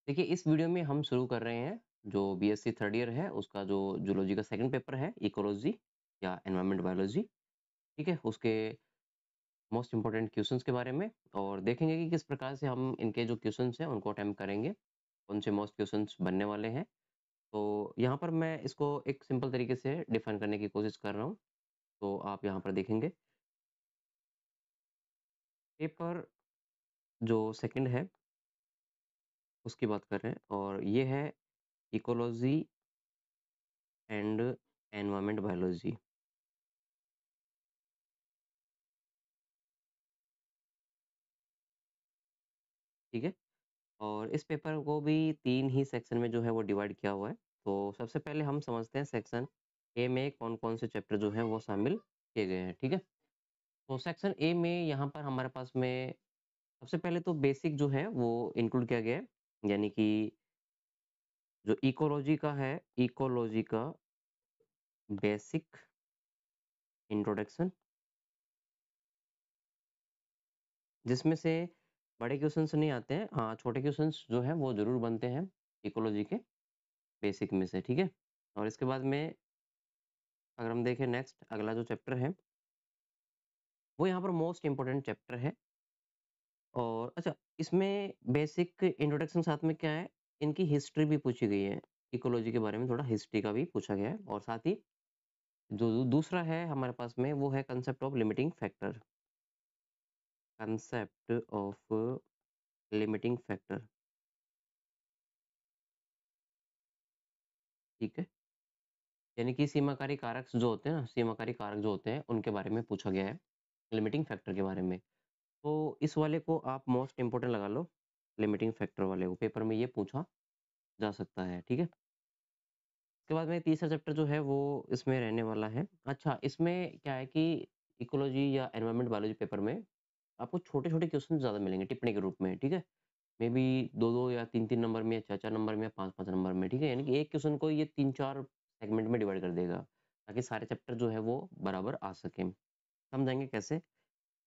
देखिए, इस वीडियो में हम शुरू कर रहे हैं जो बीएससी थर्ड ईयर है उसका जो जूलॉजी का सेकंड पेपर है इकोलॉजी या एनवायरमेंट बायोलॉजी। ठीक है, उसके मोस्ट इंपोर्टेंट क्वेश्चंस के बारे में और देखेंगे कि किस प्रकार से हम इनके जो क्वेश्चंस हैं उनको अटेम्प्ट करेंगे, कौन से मोस्ट क्वेश्चंस बनने वाले हैं। तो यहाँ पर मैं इसको एक सिंपल तरीके से डिफाइन करने की कोशिश कर रहा हूँ। तो आप यहाँ पर देखेंगे पेपर जो सेकंड है उसकी बात कर रहे हैं और ये है इकोलॉजी एंड एनवायरमेंट बायोलॉजी। ठीक है, और इस पेपर को भी 3 ही सेक्शन में जो है वो डिवाइड किया हुआ है। तो सबसे पहले हम समझते हैं सेक्शन ए में कौन-कौन से चैप्टर जो हैं वो शामिल किए गए हैं, ठीक है? तो सेक्शन ए में यहाँ पर हमारे पास में सबसे पहले तो बेसिक जो है वो इंक्लूड किया गया है, यानी कि जो इकोलॉजी का है, इकोलॉजी का बेसिक इंट्रोडक्शन, जिसमें से बड़े क्वेश्चन्स नहीं आते हैं। हाँ, छोटे क्वेश्चन्स जो हैं वो ज़रूर बनते हैं इकोलॉजी के बेसिक में से, ठीक है? और इसके बाद में अगर हम देखें नेक्स्ट अगला जो चैप्टर है वो यहाँ पर मोस्ट इम्पोर्टेंट चैप्टर है। और अच्छा, इसमें बेसिक इंट्रोडक्शन साथ में क्या है, इनकी हिस्ट्री भी पूछी गई है। इकोलॉजी के बारे में थोड़ा हिस्ट्री का भी पूछा गया है और साथ ही जो दूसरा है हमारे पास में वो है concept of limiting factor. Concept of limiting factor, ठीक है? यानी कि सीमाकारी कारक जो होते हैं ना, सीमाकारी कारक जो होते हैं उनके बारे में पूछा गया है, लिमिटिंग फैक्टर के बारे में। तो इस वाले को आप मोस्ट इम्पोर्टेंट लगा लो, लिमिटिंग फैक्टर वाले को पेपर में ये पूछा जा सकता है, ठीक है? उसके बाद में तीसरा चैप्टर जो है वो इसमें रहने वाला है। अच्छा, इसमें क्या है कि इकोलॉजी या एनवायरनमेंट बायोलॉजी पेपर में आपको छोटे-छोटे क्वेश्चन ज़्यादा मिलेंगे टिप्पणी के रूप में, ठीक है? मे बी 2-2 या 3-3 नंबर में या 4-4 नंबर में या 5-5 नंबर में, ठीक है? यानी कि एक क्वेश्चन को ये 3-4 सेगमेंट में डिवाइड कर देगा, ताकि सारे चैप्टर जो है वो बराबर आ सकें। समझाएँगे कैसे?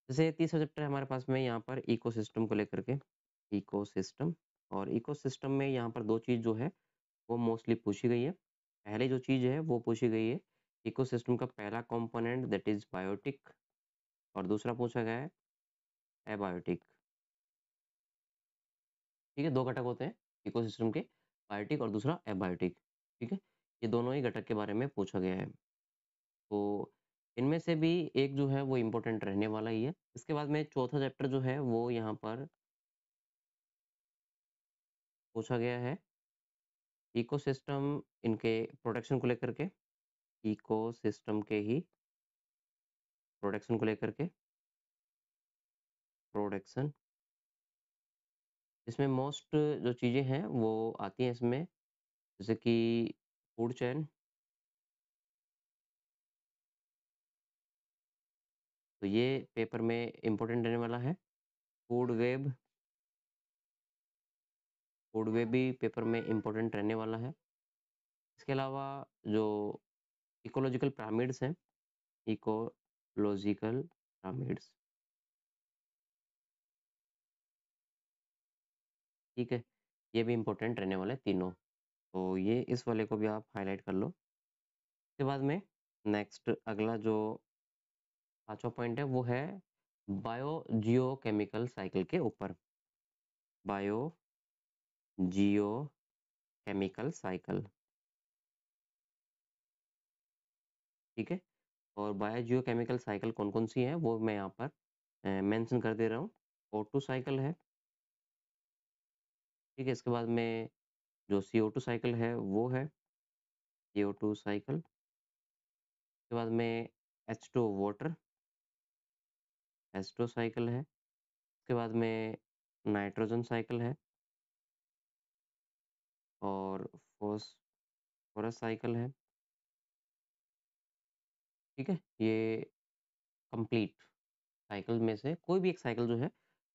जैसे तीसरा चैप्टर है हमारे पास में यहाँ पर इकोसिस्टम को लेकर के, इकोसिस्टम। और इकोसिस्टम में यहाँ पर 2 चीज़ जो है वो मोस्टली पूछी गई है। पहले जो चीज़ है वो पूछी गई है इकोसिस्टम का पहला कंपोनेंट दैट इज़ बायोटिक और दूसरा पूछा गया है एबायोटिक। ठीक है? 2 घटक होते हैं इकोसिस्टम के, बायोटिक और दूसरा एबायोटिक। ठीक है? ये दोनों ही घटक के बारे में पूछा गया है। तो इनमें से भी एक जो है वो इम्पोर्टेंट रहने वाला ही है। इसके बाद में चौथा चैप्टर जो है वो यहाँ पर पूछा गया है इकोसिस्टम इनके प्रोडक्शन को लेकर के, इकोसिस्टम के ही प्रोडक्शन को लेकर के, प्रोडक्शन इसमें मोस्ट जो चीज़ें हैं वो आती हैं इसमें, जैसे कि फूड चेन। तो ये पेपर में इम्पोर्टेंट रहने वाला है। फूड वेब, फूड वेब भी पेपर में इम्पोर्टेंट रहने वाला है। इसके अलावा जो इकोलॉजिकल पिरामिड्स हैं, इकोलॉजिकल पिरामिड्स, ठीक है? ये भी इम्पोर्टेंट रहने वाले हैं तीनों। तो ये इस वाले को भी आप हाइलाइट कर लो। उसके बाद में नेक्स्ट अगला जो 5वां पॉइंट है वो है बायो जियोकेमिकल साइकिल के ऊपर। बायो जियोकेमिकल साइकिल, ठीक है? और बायो जियोकेमिकल साइकिल कौन-कौन सी हैं वो मैं यहाँ पर मेंशन कर दे रहा हूँ। O2 साइकिल है, ठीक है? इसके बाद में जो CO2 साइकिल है वो है, CO2 साइकिल। उसके बाद में H2O वाटर, H2O साइकिल है। उसके बाद में नाइट्रोजन साइकिल है और फॉस्फोरस साइकिल है, ठीक है? ये कंप्लीट साइकिल में से कोई भी एक साइकिल जो है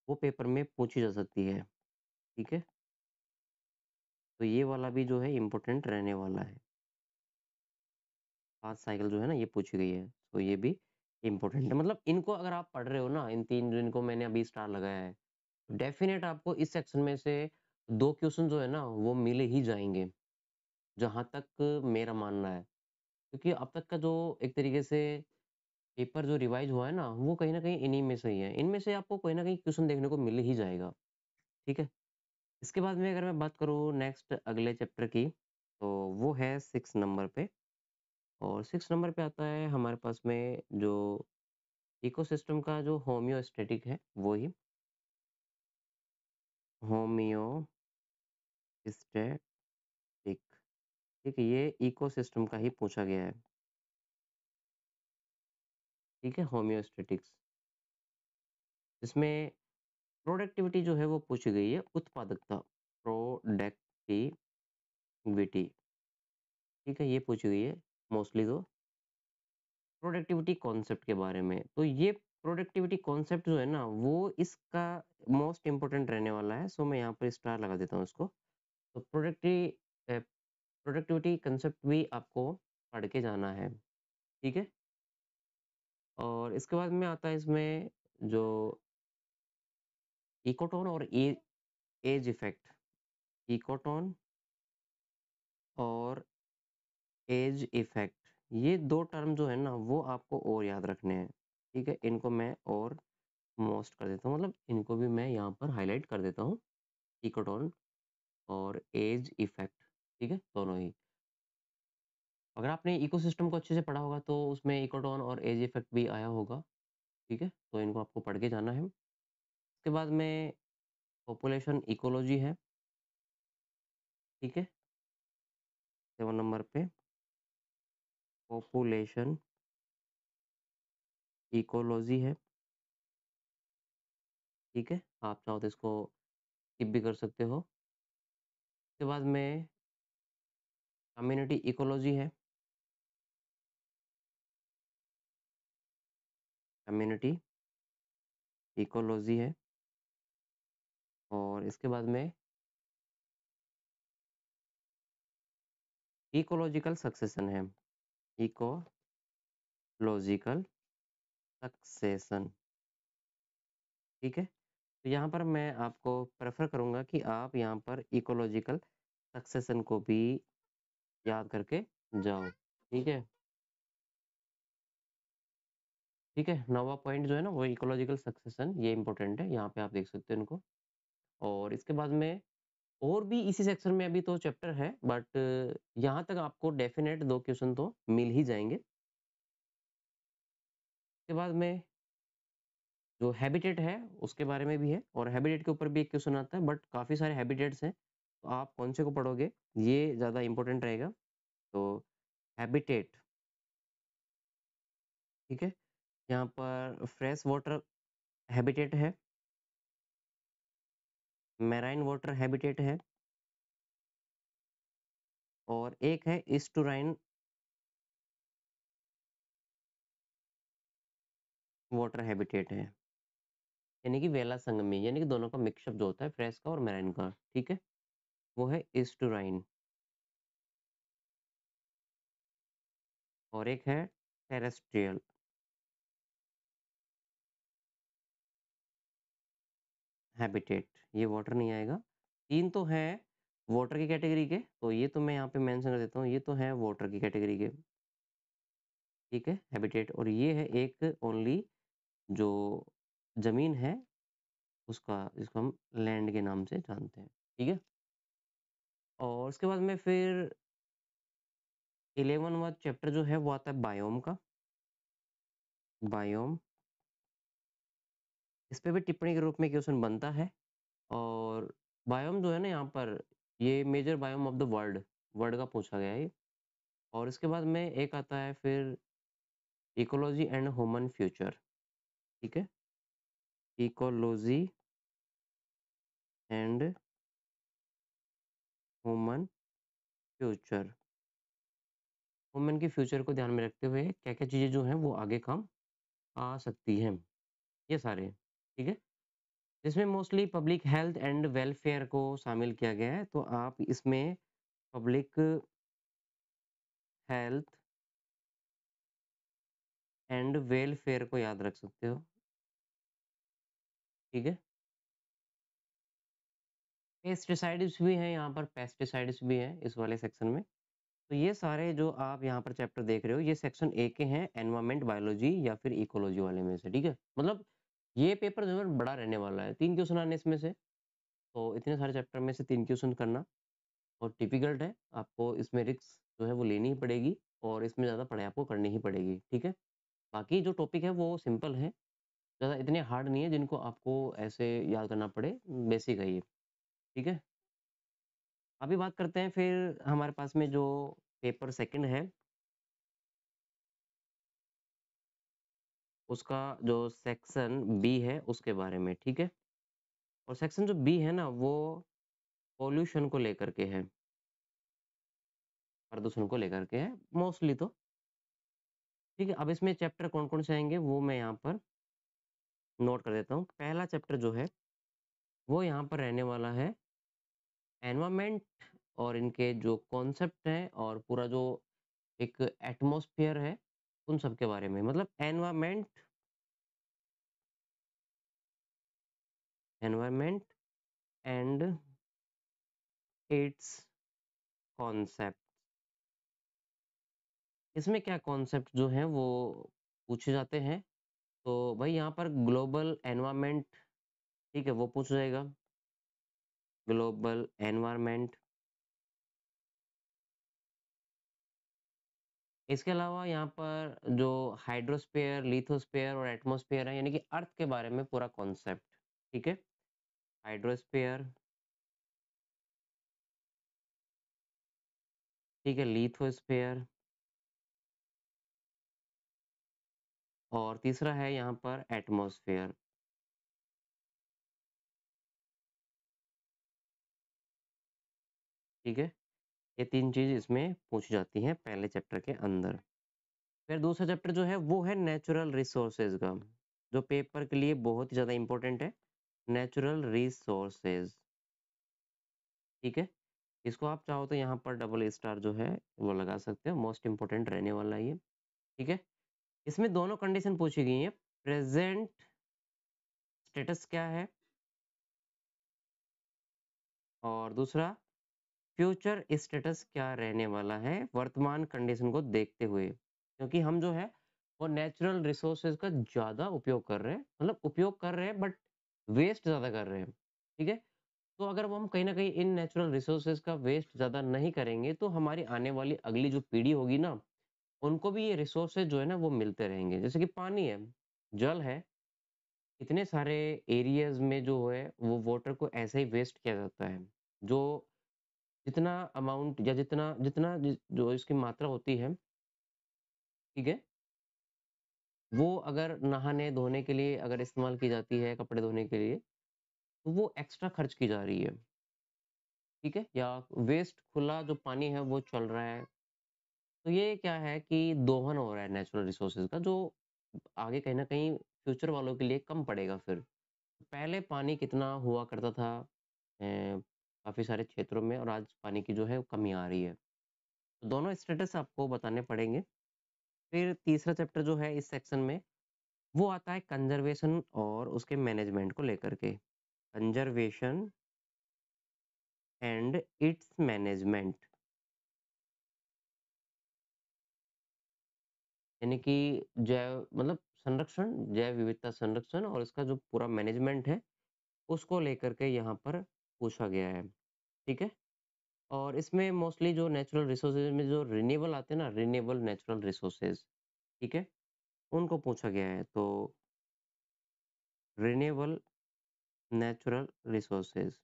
वो पेपर में पूछी जा सकती है, ठीक है? तो ये वाला भी जो है इम्पोर्टेंट रहने वाला है। 5 साइकिल जो है ना ये पूछी गई है, तो ये भी इम्पोर्टेंट है। मतलब इनको अगर आप पढ़ रहे हो ना, इन 3 जिनको मैंने अभी स्टार लगाया है, डेफ़िनेट आपको इस सेक्शन में से 2 क्वेश्चन जो है ना वो मिल ही जाएँगे, जहाँ तक मेरा मानना है। क्योंकि अब तक का जो एक तरीके से पेपर जो रिवाइज़ हुआ है ना, वो कहीं न कहीं इन्हीं में से ही है। इनमें से आपको कोई न कहीं क्वेश्चन देखने को मिल ही जाएगा, ठीक है? इसके बाद में अगर मैं बात करूँ नेक्स्ट अगले चैप्टर की, तो वो है 6 नंबर पे और 6 नंबर पे आता है हमारे पास में जो इकोसिस्टम का जो होम्योस्टैटिक है, वो ही होम्योस्टैटिक, ठीक है? ये इकोसिस्टम का ही पूछा गया है, ठीक है? होम्योस्टैटिक्स। इसमें प्रोडक्टिविटी जो है वो पूछी गई है, उत्पादकता, प्रोडक्टिविटी, ठीक है? ये पूछी गई है मोस्टली तो प्रोडक्टिविटी कॉन्सेप्ट के बारे में। तो ये प्रोडक्टिविटी कॉन्सेप्ट जो है ना, वो इसका मोस्ट इम्पोर्टेंट रहने वाला है, सो मैं यहाँ पर स्टार लगा देता हूँ इसको। तो प्रोडक्टिविटी कंसेप्ट भी आपको पढ़ के जाना है, ठीक है? और इसके बाद में आता है इसमें जो इकोटोन और एज इफेक्ट, इकोटोन और एज इफेक्ट, ये 2 टर्म जो है ना वो आपको और याद रखने हैं, ठीक है? इनको मैं और मोस्ट कर देता हूँ, मतलब इनको भी मैं यहाँ पर हाइलाइट कर देता हूँ, इकोटोन और एज इफेक्ट, ठीक है? दोनों ही। अगर आपने इकोसिस्टम को अच्छे से पढ़ा होगा तो उसमें इकोटोन और एज इफेक्ट भी आया होगा, ठीक है? तो इनको आपको पढ़ के जाना है। उसके बाद में पॉपुलेशन इकोलॉजी है, ठीक है? 7 नंबर पे पॉपुलेशन इकोलॉजी है, ठीक है? आप चाहो तो इसको स्किप भी कर सकते हो। उसके बाद में कम्युनिटी इकोलॉजी है, कम्युनिटी इकोलॉजी है और इसके बाद में इकोलॉजिकल सक्सेशन है, इकोलॉजिकल सक्सेशन, ठीक है? तो यहाँ पर मैं आपको प्रेफ़र करूँगा कि आप यहाँ पर इकोलॉजिकल सक्सेशन को भी याद करके जाओ, ठीक है? ठीक है? 9वाँ पॉइंट जो है ना वो इकोलॉजिकल सक्सेशन ये इम्पोर्टेंट है, यहाँ पे आप देख सकते हो इनको। और इसके बाद में और भी इसी सेक्शन में अभी तो चैप्टर है बट यहाँ तक आपको डेफ़िनेट 2 क्वेश्चन तो मिल ही जाएँगे। उसके बाद में जो हैबिटेट है उसके बारे में भी है और हैबिटेट के ऊपर भी एक क्वेश्चन आता है बट काफ़ी सारे हैबिटेट्स हैं, तो आप कौन से को पढ़ोगे ये ज़्यादा इम्पोर्टेंट रहेगा। तो हैबिटेट, ठीक है? यहाँ पर फ्रेश वाटर हैबिटेट है, मैराइन वाटर हैबिटेट है और एक है ईस्टुराइन वाटर हैबिटेट है, यानी कि वेला संगमी, यानी कि दोनों का मिक्सअप जो होता है फ्रेश का और मैराइन का, ठीक है? वो है ईस्टुराइन और एक है टेरेस्ट्रियल हैबिटेट, ये वाटर नहीं आएगा। 3 तो हैं वाटर की कैटेगरी के, तो ये तो मैं यहाँ पे मेंशन कर देता हूँ, ये तो हैं वाटर की कैटेगरी के, ठीक है? हैबिटेट और ये है एक ओनली जो ज़मीन है उसका, जिसको हम लैंड के नाम से जानते हैं, ठीक है? और उसके बाद में फिर 11वाँ चैप्टर जो है वो आता है बायोम का, बायोम। इस पे भी टिप्पणी के रूप में क्वेश्चन बनता है और बायोम जो है ना यहाँ पर, ये major biome of the world, world का पूछा गया है ये। और इसके बाद में एक आता है फिर इकोलॉजी एंड ह्यूमन फ्यूचर, ठीक है? Ecology and human future, human के फ्यूचर को ध्यान में रखते हुए क्या-क्या चीज़ें जो हैं वो आगे काम आ सकती हैं, ये सारे, ठीक है? इसमें mostly public health and welfare को शामिल किया गया है, तो आप इसमें पब्लिक हेल्थ एंड वेलफेयर को याद रख सकते हो, ठीक है? पेस्टिसाइड्स भी हैं यहाँ पर, पेस्टिसाइड्स भी हैं इस वाले सेक्शन में। तो ये सारे जो आप यहाँ पर चैप्टर देख रहे हो, ये सेक्शन ए के हैं एनवायरनमेंट बायोलॉजी या फिर इकोलॉजी वाले में से, ठीक है? मतलब ये पेपर जो है बड़ा रहने वाला है, 3 क्वेश्चन आने इसमें से, तो इतने सारे चैप्टर में से 3 क्वेश्चन करना और डिफ़िकल्ट है, आपको इसमें रिस्क जो है वो लेनी ही पड़ेगी और इसमें ज़्यादा पढ़ाई आपको करनी ही पड़ेगी, ठीक है? बाकी जो टॉपिक है वो सिंपल है, ज़्यादा इतने हार्ड नहीं है जिनको आपको ऐसे याद करना पड़े, बेसिक है ये, ठीक है? अभी बात करते हैं फिर हमारे पास में जो पेपर सेकंड है, उसका जो सेक्शन बी है उसके बारे में, ठीक है? और सेक्शन जो बी है ना वो पॉल्यूशन को लेकर के है, प्रदूषण को लेकर के है मोस्टली तो, ठीक है? अब इसमें चैप्टर कौन-कौन से आएँगे वो मैं यहाँ पर नोट कर देता हूँ। पहला चैप्टर जो है वो यहाँ पर रहने वाला है एनवायरनमेंट और इनके जो कॉन्सेप्ट हैं और पूरा जो एक एटमॉस्फेयर है, उन सब के बारे में। मतलब एनवायरनमेंट एंड इट्स कॉन्सेप्ट। इसमें क्या कॉन्सेप्ट जो हैं वो पूछे जाते हैं। तो भाई यहाँ पर ग्लोबल एनवायरनमेंट, ठीक है, वो पूछा जाएगा। ग्लोबल एनवायरनमेंट, इसके अलावा यहाँ पर जो हाइड्रोस्फीयर, लिथोस्फीयर और एटमॉस्फेयर है, यानी कि अर्थ के बारे में पूरा कॉन्सेप्ट, ठीक है? हाइड्रोस्फीयर, ठीक है, लिथोस्फीयर और तीसरा है यहाँ पर एटमॉस्फेयर, ठीक है? ये 3 चीज़ इसमें पूछी जाती हैं पहले चैप्टर के अंदर। फिर दूसरा चैप्टर जो है वो है नेचुरल रिसोर्सेज़ का, जो पेपर के लिए बहुत ही ज़्यादा इम्पोर्टेंट है। नेचुरल रिसोर्सेज़, ठीक है? इसको आप चाहो तो यहाँ पर डबल स्टार जो है वो लगा सकते हो, मोस्ट इम्पोर्टेंट रहने वाला है ये, ठीक है? इसमें दोनों कंडीशन पूछी गई हैं, प्रेज़ेंट स्टेटस क्या है और दूसरा फ्यूचर स्टेटस क्या रहने वाला है वर्तमान कंडीशन को देखते हुए। क्योंकि हम जो है वो नेचुरल रिसोर्सेज का ज़्यादा उपयोग कर रहे हैं, मतलब उपयोग कर रहे हैं बट वेस्ट ज़्यादा कर रहे हैं, ठीक है? तो अगर वो हम कहीं न कहीं इन नेचुरल रिसोर्सेज का वेस्ट ज़्यादा नहीं करेंगे तो हमारी आने वाली अगली जो पीढ़ी होगी ना, उनको भी ये रिसोर्सेज जो है ना वो मिलते रहेंगे। जैसे कि पानी है, जल है, इतने सारे एरियाज़ में जो है वो वाटर को ऐसे ही वेस्ट किया जाता है। जो जितना अमाउंट या जितना जितना जो इसकी मात्रा होती है, ठीक है? वो अगर नहाने-धोने के लिए अगर इस्तेमाल की जाती है, कपड़े धोने के लिए, तो वो एक्स्ट्रा खर्च की जा रही है, ठीक है? या वेस्ट खुला जो पानी है वो चल रहा है। तो ये क्या है कि दोहन हो रहा है नेचुरल रिसोर्सेज़ का, जो आगे कहीं न कहीं फ्यूचर वालों के लिए कम पड़ेगा फिर। पहले पानी कितना हुआ करता था काफ़ी सारे क्षेत्रों में और आज पानी की जो है कमी आ रही है। तो दोनों स्टेटस आपको बताने पड़ेंगे। फिर तीसरा चैप्टर जो है इस सेक्शन में, वो आता है कंज़र्वेशन और उसके मैनेजमेंट को लेकर के। कंज़र्वेशन एंड इट्स मैनेजमेंट, यानी कि जैव मतलब संरक्षण, जैव विविधता संरक्षण और इसका जो पूरा मैनेजमेंट है, उसको लेकर के यहाँ पर पूछा गया है, ठीक है? और इसमें मोस्टली जो नेचुरल रिसोर्सेज़ में जो रिन्यूएबल आते हैं ना, रिन्यूएबल नेचुरल रिसोर्सेज़, ठीक है? उनको पूछा गया है। तो renewable natural resources,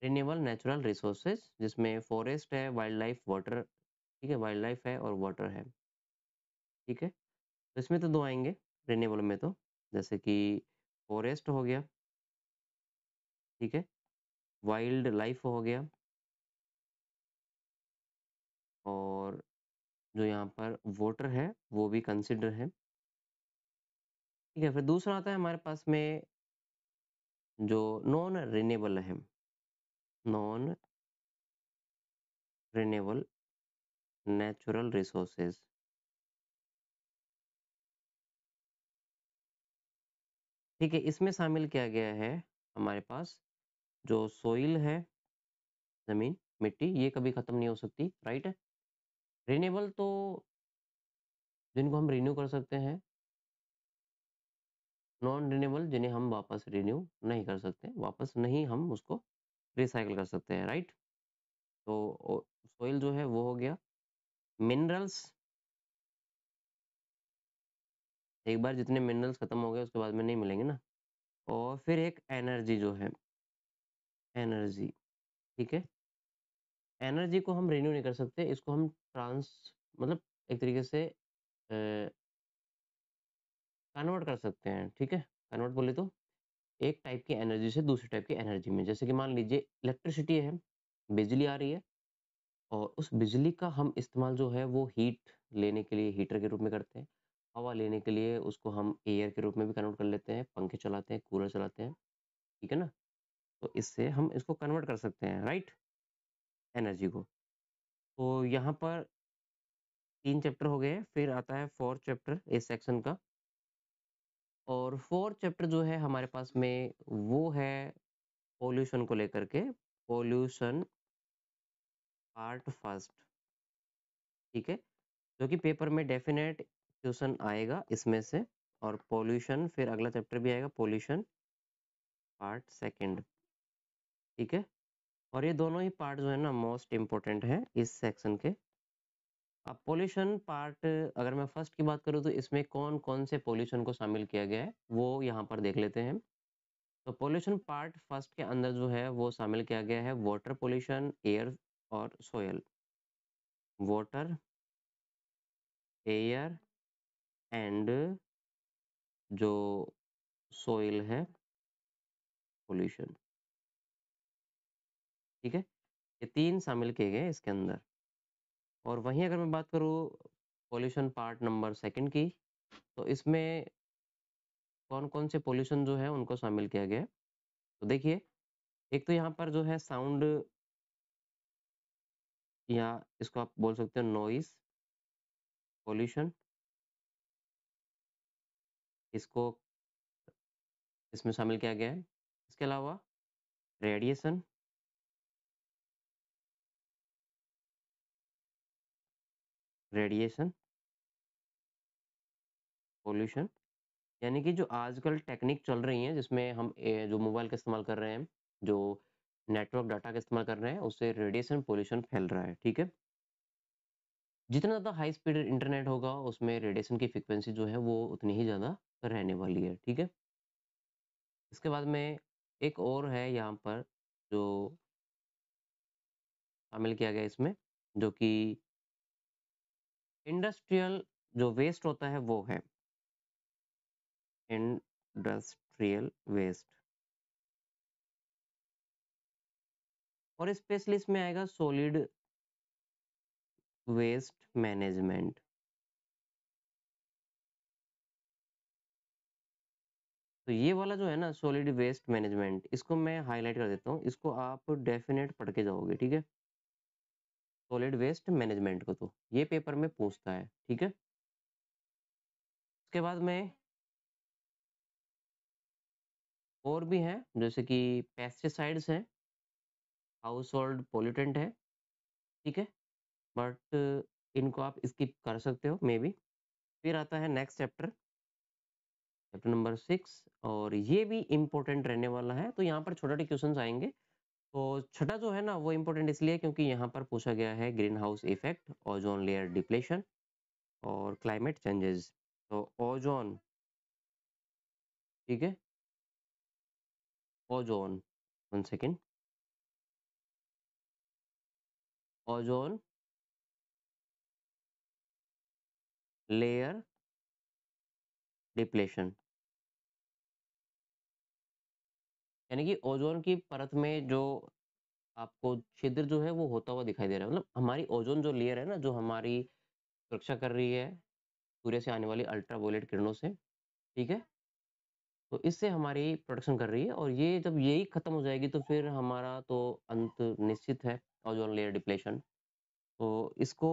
renewable natural resources जिसमें फॉरेस्ट है, वाइल्ड लाइफ, वाटर, ठीक है? वाइल्ड लाइफ है और वाटर है, ठीक है? तो इसमें तो 2 आएँगे रिन्यूएबल में तो, जैसे कि फॉरेस्ट हो गया, ठीक है? वाइल्ड लाइफ हो गया और जो यहाँ पर वाटर है, वो भी कंसिडर है, ठीक है? फिर दूसरा आता है हमारे पास में जो नॉन रिन्यूएबल है, नॉन रिन्यूएबल नेचुरल रिसोर्सेज, ठीक है, इसमें शामिल किया गया है हमारे पास जो सोइल है, ज़मीन, मिट्टी, ये कभी खत्म नहीं हो सकती, राइट? रिन्यूएबल तो जिनको हम रिन्यू कर सकते हैं, नॉन रिन्यूएबल जिन्हें हम वापस रिन्यू नहीं कर सकते, वापस नहीं हम उसको रिसाइकिल कर सकते हैं, राइट? तो सोइल जो है वो हो गया। मिनरल्स, एक बार जितने मिनरल्स खत्म हो गए उसके बाद में नहीं मिलेंगे ना। और फिर एक एनर्जी जो है, एनर्जी, ठीक है? एनर्जी को हम रिन्यू नहीं कर सकते, इसको हम मतलब एक तरीके से कन्वर्ट कर सकते हैं, ठीक है? कन्वर्ट बोले तो एक टाइप की एनर्जी से दूसरी टाइप की एनर्जी में। जैसे कि मान लीजिए इलेक्ट्रिसिटी है, बिजली आ रही है और उस बिजली का हम इस्तेमाल जो है वो हीट लेने के लिए हीटर के रूप में करते हैं। हवा लेने के लिए उसको हम एयर के रूप में भी कन्वर्ट कर लेते हैं, पंखे चलाते हैं, कूलर चलाते हैं, ठीक है ना? तो इससे हम इसको कन्वर्ट कर सकते हैं, राइट? एनर्जी को। तो यहाँ पर 3 चैप्टर हो गए, फिर आता है 4th चैप्टर इस सेक्शन का। और 4th चैप्टर जो है हमारे पास में वो है पॉल्यूशन को लेकर के, पॉल्यूशन पार्ट फर्स्ट, ठीक है? जो कि पेपर में डेफिनेट क्वेश्चन आएगा इसमें से। और पॉल्यूशन फिर अगला चैप्टर भी आएगा, पॉल्यूशन पार्ट सेकंड, ठीक है? और ये दोनों ही पार्ट जो है ना मोस्ट इम्पोर्टेंट है इस सेक्शन के। अब पॉल्यूशन पार्ट अगर मैं फर्स्ट की बात करूँ तो इसमें कौन-कौन से पॉल्यूशन को शामिल किया गया है, वो यहाँ पर देख लेते हैं। तो पॉल्यूशन पार्ट फर्स्ट के अंदर जो है वो शामिल किया गया है वाटर पॉल्यूशन, एयर और सोयल। वाटर, एयर एंड जो सोइल है पॉल्यूशन, ठीक है? ये 3 शामिल किए गए हैं इसके अंदर। और वहीं अगर मैं बात करूँ पॉल्यूशन पार्ट नंबर सेकंड की, तो इसमें कौन-कौन से पॉल्यूशन जो है उनको शामिल किया गया है। तो देखिए, एक तो यहाँ पर जो है साउंड, या इसको आप बोल सकते हो नॉइज़ पॉल्यूशन, इसको इसमें शामिल किया गया है। इसके अलावा रेडिएशन, रेडिएशन पॉल्यूशन, यानी कि जो आजकल टेक्निक चल रही हैं जिसमें हम जो मोबाइल का इस्तेमाल कर रहे हैं, जो नेटवर्क डाटा का इस्तेमाल कर रहे हैं, उससे रेडिएशन पॉल्यूशन फैल रहा है, ठीक है? जितना ज़्यादा हाई स्पीड इंटरनेट होगा, उसमें रेडिएशन की फ्रीक्वेंसी जो है वो उतनी ही ज़्यादा रहने वाली है, ठीक है? इसके बाद में एक और है यहाँ पर जो शामिल किया गया है इसमें, जो कि इंडस्ट्रियल जो वेस्ट होता है वो है, इंडस्ट्रियल वेस्ट। और स्पेशली इसमें आएगा सॉलिड वेस्ट मैनेजमेंट। तो ये वाला जो है ना सॉलिड वेस्ट मैनेजमेंट, इसको मैं हाइलाइट कर देता हूँ, इसको आप डेफिनेट पढ़ के जाओगे, ठीक है? सॉलिड वेस्ट मैनेजमेंट को तो ये पेपर में पूछता है, ठीक है? उसके बाद में और भी हैं, जैसे कि पेस्टिसाइड्स हैं, हाउस होल्ड पॉल्यूटेंट है, ठीक है? बट इनको आप स्किप कर सकते हो मे बी। फिर आता है नेक्स्ट चैप्टर, चैप्टर नंबर 6, और ये भी इम्पोर्टेंट रहने वाला है। तो यहाँ पर छोटे-छोटे क्वेश्चंस आएँगे। तो छठा जो है ना वो इम्पोर्टेंट इसलिए क्योंकि यहाँ पर पूछा गया है green house effect, ozone layer depletion और क्लाइमेट चेंजेस। तो ओजोन, ठीक है? Ozone, 1 second, ozone layer depletion, यानी कि ओजोन की परत में जो आपको छिद्र जो है वो होता हुआ दिखाई दे रहा है। मतलब हमारी ओजोन जो लेयर है ना, जो हमारी सुरक्षा कर रही है सूर्य से आने वाली अल्ट्रावायलेट किरणों से, ठीक है? तो इससे हमारी प्रोटेक्शन कर रही है, और ये जब यही खत्म हो जाएगी तो फिर हमारा तो अंत निश्चित है, ओजोन लेयर डिप्लेशन। तो इसको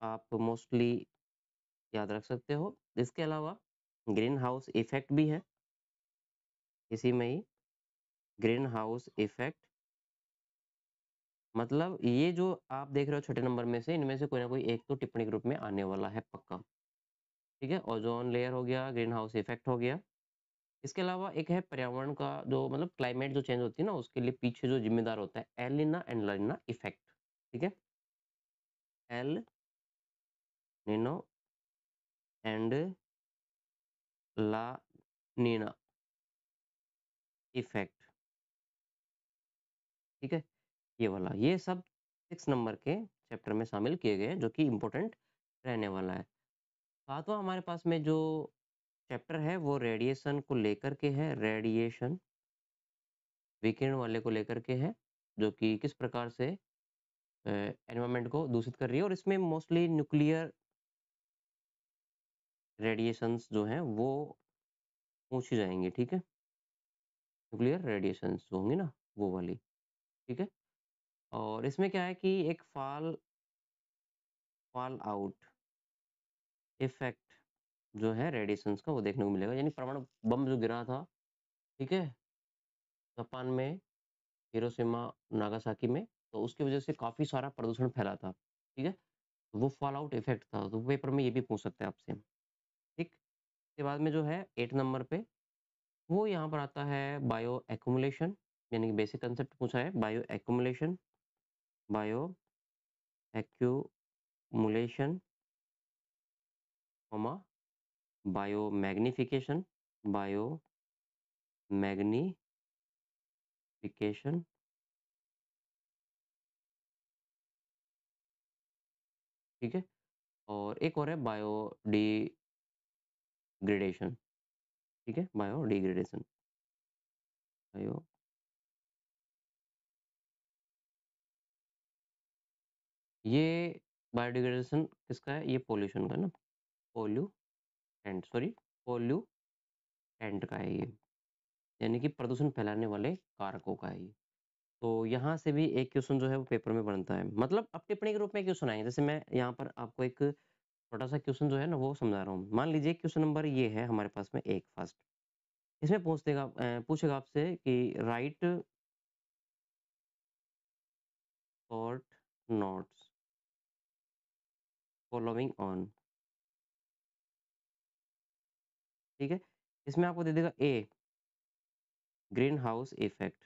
आप मोस्टली याद रख सकते हो। इसके अलावा ग्रीन हाउस इफेक्ट भी है इसी में ही। ग्रीन हाउस इफेक्ट मतलब ये जो आप देख रहे हो छठे नंबर में से, इनमें से कोई ना कोई एक तो टिप्पणी के रूप में आने वाला है पक्का। ठीक है, ओजोन लेयर हो गया, ग्रीन हाउस इफेक्ट हो गया। इसके अलावा एक है पर्यावरण का जो मतलब क्लाइमेट जो चेंज होती है ना, उसके लिए पीछे जो जिम्मेदार होता है El Nina and La Nina effect. ठीक है, El Nino and La Nina effect. ठीक है, ये वाला, ये सब 6 नंबर के चैप्टर में शामिल किए गए हैं, जो कि इम्पोर्टेंट रहने वाला है। सातवां हमारे पास में जो चैप्टर है वो रेडिएशन को लेकर के है, रेडिएशन विकिरण वाले को लेकर के है, जो कि किस प्रकार से एनवायरनमेंट को दूषित कर रही है, और इसमें मोस्टली न्यूक्लियर रेडिएशंस जो हैं वो पूछी जाएँगी। ठीक है, न्यूक्लियर रेडिएशंस जो होंगी ना, वो वाली। ठीक है, और इसमें क्या है कि एक फॉल आउट इफेक्ट जो है रेडिएशंस का वो देखने को मिलेगा, यानी परमाणु बम जो गिरा था, ठीक है, जापान में, हिरोशिमा, नागासाकी में, तो उसकी वजह से काफ़ी सारा प्रदूषण फैला था। ठीक है, वो फॉल आउट इफेक्ट था, तो पेपर में ये भी पूछ सकते हैं आपसे। ठीक, इसके बाद में जो है 8 नंबर पे, वो यहाँ पर आता है बायो एक्यूमुलेशन, यानी कि बेसिक कांसेप्ट पूछा है, bio accumulation, bio accumulation, comma bio magnification, bio magnification. ठीक है, और एक और है बायो डिग्रेडेशन। ठीक है, बायो डिग्रेडेशन, बायो, ये बायोडिग्रेडेशन किसका है? ये पॉल्यूशन का ना, पोल्यूटेंट, सॉरी, पोल्यूटेंट का है ये, यानी कि प्रदूषण फैलाने वाले कारकों का है ये। तो यहाँ से भी एक क्वेश्चन जो है वो पेपर में बनता है, मतलब अब टिप्पणी के रूप में क्वेश्चन आएंगे। जैसे मैं यहाँ पर आपको एक छोटा सा क्वेश्चन जो है ना वो समझा रहा हूँ। मान लीजिए क्वेश्चन नंबर ये है हमारे पास में एक फर्स्ट, इसमें पूछेगा आपसे कि right short notes following on. ठीक है, इसमें आपको दे देगा ए ग्रीन हाउस इफेक्ट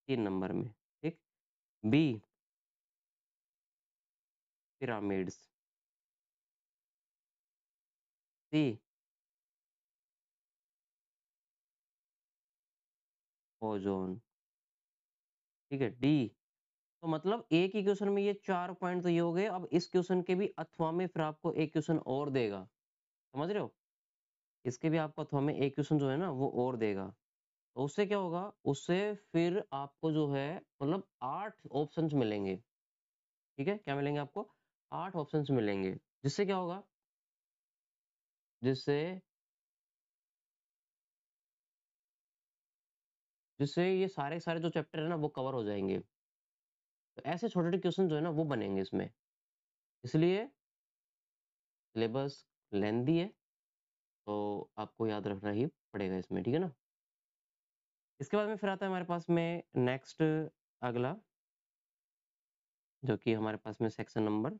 3 नंबर में। ठीक, बी पिरामिड्स, सी ओजोन। ठीक है, डी, तो मतलब एक ही क्वेश्चन में ये 4 पॉइंट तो ये हो गए। अब इस क्वेश्चन के भी अथवा में फिर आपको एक क्वेश्चन और देगा, समझ रहे हो? इसके भी आपको अथवा में एक क्वेश्चन जो है ना वो और देगा। तो उससे क्या होगा? उससे फिर आपको जो है मतलब 8 ऑप्शंस मिलेंगे। ठीक है? क्या मिलेंगे आपको? 8 ऑप्शंस मिलेंगे। जिससे क्या होगा? जिससे जिससे ये सारे के सारे जो चैप्टर है ना वो कवर हो जाएँगे। तो ऐसे छोटे-छोटे क्वेश्चन जो है ना वो बनेंगे इसमें। इसलिए सिलेबस लेंथी है, तो आपको याद रखना ही पड़ेगा इसमें, ठीक है ना? इसके बाद में फिर आता है हमारे पास में नेक्स्ट अगला, जो कि हमारे पास में सेक्शन नंबर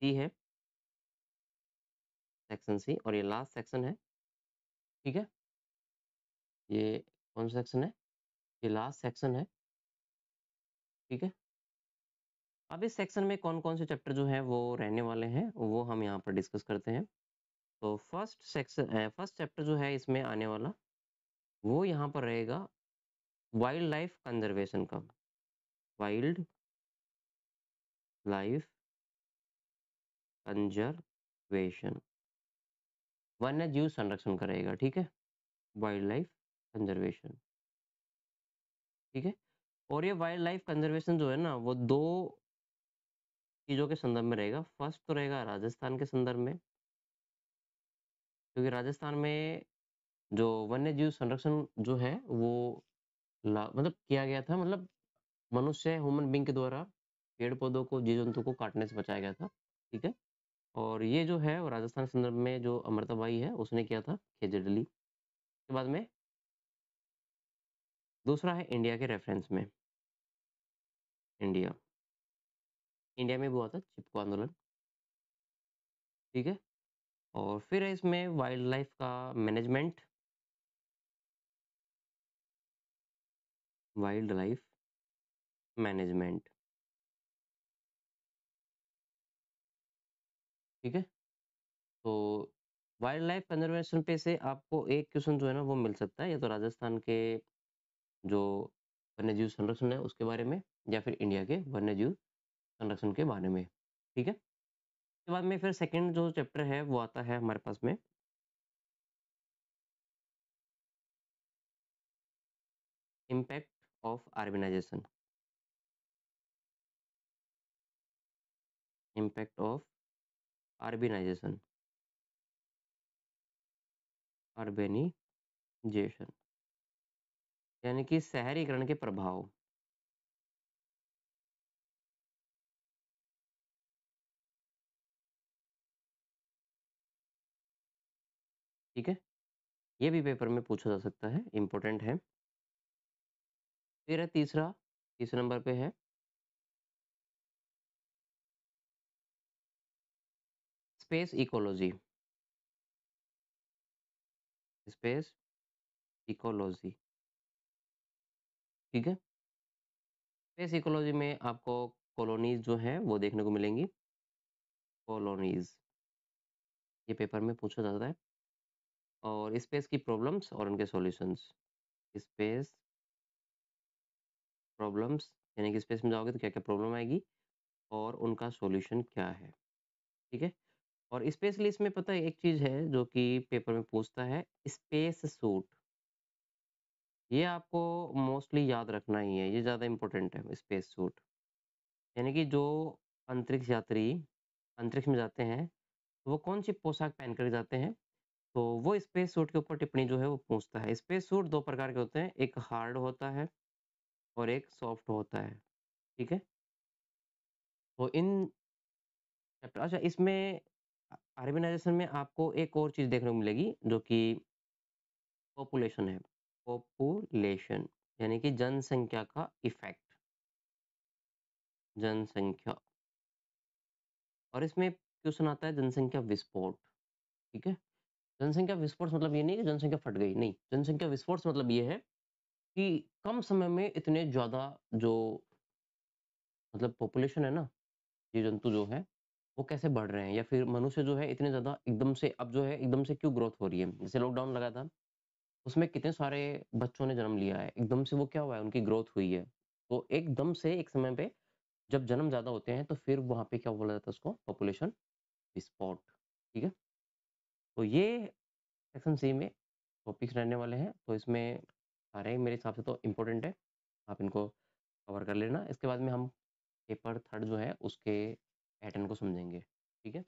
सी है, सेक्शन सी, और ये लास्ट सेक्शन है। ठीक है? ये कौन सा सेक्शन है? ये लास्ट सेक्शन है। ठीक है? अब इस सेक्शन में कौन-कौन से चैप्टर जो हैं वो रहने वाले हैं, वो हम यहाँ पर डिस्कस करते हैं। तो फर्स्ट चैप्टर जो है इसमें आने वाला, वो यहाँ पर रहेगा वाइल्ड लाइफ कंज़र्वेशन का। वाइल्ड लाइफ कंज़र्वेशन, वन्य जीव संरक्षण का रहेगा, ठीक है? वाइल्ड लाइफ कंज़र्वेशन, ठीक है? और ये वाइल्ड लाइफ कंज़र्वेशन जो है ना, वो 2 चीज़ों के संदर्भ में रहेगा। फर्स्ट तो रहेगा राजस्थान के संदर्भ में, क्योंकि राजस्थान में जो वन्य जीव संरक्षण जो है, वो मतलब किया गया था, मतलब मनुष्य ह्यूमन बीइंग के द्वारा पेड़-पौधों को, जीव-जंतु को काटने से बचाया गया था, ठीक है? और ये जो है वो राजस्थान के संदर्भ में जो अमृताबाई है उसने किया था खेजड़ली। उसके बाद में दूसरा है इंडिया के रेफरेंस में, इंडिया। इंडिया में भी हुआ था चिपको आंदोलन, ठीक है? और फिर है इसमें वाइल्ड लाइफ का मैनेजमेंट, वाइल्ड लाइफ मैनेजमेंट, ठीक है? तो वाइल्ड लाइफ कंज़र्वेशन पे से आपको एक क्वेश्चन जो है ना वो मिल सकता है, या तो राजस्थान के जो वन्यजीव संरक्षण है उसके बारे में, या फिर इंडिया के वन्यजीव संरक्षण के बारे में, ठीक है? उसके बाद में फिर सेकंड जो चैप्टर है वो आता है हमारे पास में impact of urbanisation, impact of urbanisation, urbanisation, यानी कि शहरीकरण के प्रभाव, ठीक है? ये भी पेपर में पूछा जा सकता है, इम्पोर्टेंट है। फिर है तीसरे नंबर पे है स्पेस इकोलॉजी, स्पेस इकोलॉजी, ठीक है? स्पेस इकोलॉजी में आपको कॉलोनीज़ जो हैं वो देखने को मिलेंगी, कॉलोनीज़, ये पेपर में पूछा जाता है। और स्पेस की प्रॉब्लम्स और उनके सॉल्यूशंस, स्पेस प्रॉब्लम्स, यानी कि स्पेस में जाओगे तो क्या-क्या प्रॉब्लम आएगी और उनका सॉल्यूशन क्या है, ठीक है? और स्पेशली इसमें पता है एक चीज़ है जो कि पेपर में पूछता है, स्पेस सूट। ये आपको मोस्टली याद रखना ही है, ये ज़्यादा इम्पोर्टेंट है स्पेस सूट। यानी कि जो अंतरिक्ष यात्री अंतरिक्ष में जाते हैं, तो वो कौन-सी पोशाक पहन कर जाते हैं? तो वो स्पेस सूट के ऊपर टिप्पणी जो है वो पूछता है। स्पेस सूट 2 प्रकार के होते हैं, एक हार्ड होता है और एक सॉफ्ट होता है, ठीक है? तो इन अच्छा इसमें अर्बनाइज़ेशन में आपको एक और चीज़ देखने को मिलेगी जो कि पॉपुलेशन है। पॉपुलेशन यानी कि जनसंख्या का इफ़ेक्ट, जनसंख्या। और इसमें क्वेश्चन आता है जनसंख्या विस्फोट, ठीक है? जनसंख्या विस्फोट से मतलब ये नहीं कि जनसंख्या फट गई, नहीं। जनसंख्या विस्फोट से मतलब ये है कि कम समय में इतने ज़्यादा जो मतलब पॉपुलेशन है ना, जीव-जंतु जो हैं, वो कैसे बढ़ रहे हैं, या फिर मनुष्य जो है इतने ज़्यादा एकदम से अब जो है एकदम से क्यों ग्रोथ हो रही है? जैसे लॉकडाउन लगा था, उसमें कितने सारे बच्चों ने जन्म लिया है, एकदम से वो क्या हुआ है, उनकी ग्रोथ हुई है। तो एकदम से एक समय पे जब जन्म ज़्यादा होते हैं, तो फिर वहाँ पे क्या बोला जाता है उसको? पॉपुलेशन विस्फोट, ठीक है? तो ये सेक्शन सी में टॉपिक्स रहने वाले हैं, तो इसमें सारे ही मेरे हिसाब से तो इम्पोर्टेंट है। आप इनको कवर कर लेना। इसके बाद में हम पेपर थर्ड जो है उसके पैटर्न को समझेंगे, ठीक है?